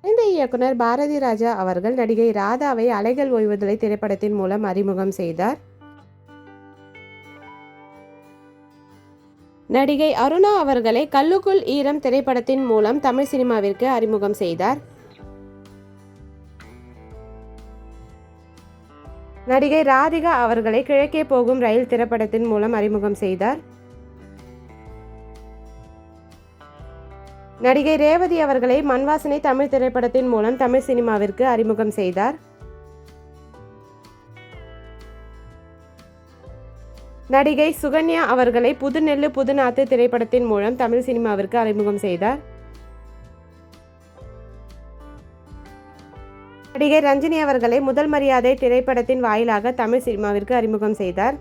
மறைந்த இயக்குனர் பாரதி ராஜா அவர்கள் நடிகை ராதாவை அலைகள் ஓய்வதில்லை திரைப்படத்தின் மூலம் அறிமுகம் செய்தார். நடிகை அருணா அவர்களை கல்லுக்குள் ஈரம் திரைப்படத்தின் மூலம் தமிழ் சினிமாவிற்கு அறிமுகம் செய்தார். நடிகை ராதிகா அவர்களை கிழக்கே போகும் ரயில் திரைப்படத்தின் மூலம் அறிமுகம் செய்தார். நடிகை ரேவதி அவர்களை மண்வாசனை தமிழ் திரைப்படத்தின் மூலம் தமிழ் சினிமாவிற்கு அறிமுகம் செய்தார். நடிகை சுகன்யா அவர்களை புதுநெல்லு புதுநாத்து திரைப்படத்தின் மூலம் தமிழ் சினிமாவிற்கு அறிமுகம் செய்தார். நடிகை ரஞ்சினி அவர்களை முதல் மரியாதை திரைப்படத்தின் வாயிலாக தமிழ் சினிமாவிற்கு அறிமுகம் செய்தார்.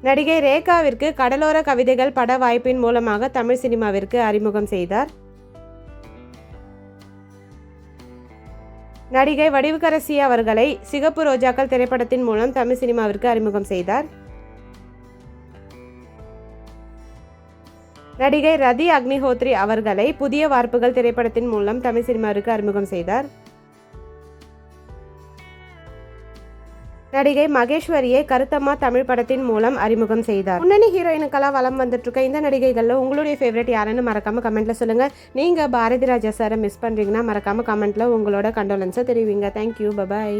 நடிகை ரேகாவிற்கு கடலோர கவிதைகள் பட வாய்ப்பின் மூலமாக தமிழ் சினிமாவிற்கு அறிமுகம் செய்தார். நடிகை வடிவுக்கரசி அவர்களை சிகப்பு ரோஜாக்கள் திரைப்படத்தின் மூலம் தமிழ் சினிமாவிற்கு அறிமுகம் செய்தார். நடிகை ரதி அக்னிஹோத்ரி அவர்களை புதிய வார்ப்புகள் திரைப்படத்தின் மூலம் தமிழ் சினிமாவிற்கு அறிமுகம் செய்தார். நடிகை மகேஸ்வரியை கருத்தம்மா தமிழ் படத்தின் மூலம் அறிமுகம் செய்தார். முன்னணி ஹீரோயினுக்கெல்லாம் வலம் வந்துட்டு இருக்க இந்த நடிகைகளில் உங்களுடைய ஃபேவரட் யாருன்னு மறக்காம கமெண்ட்ல சொல்லுங்க. நீங்க பாரதி ராஜா சாரை மிஸ் பண்றீங்கன்னா மறக்காம கமெண்ட்ல உங்களோட கண்டோலன்ஸை தெரிவிங்க. Thank you, bye bye.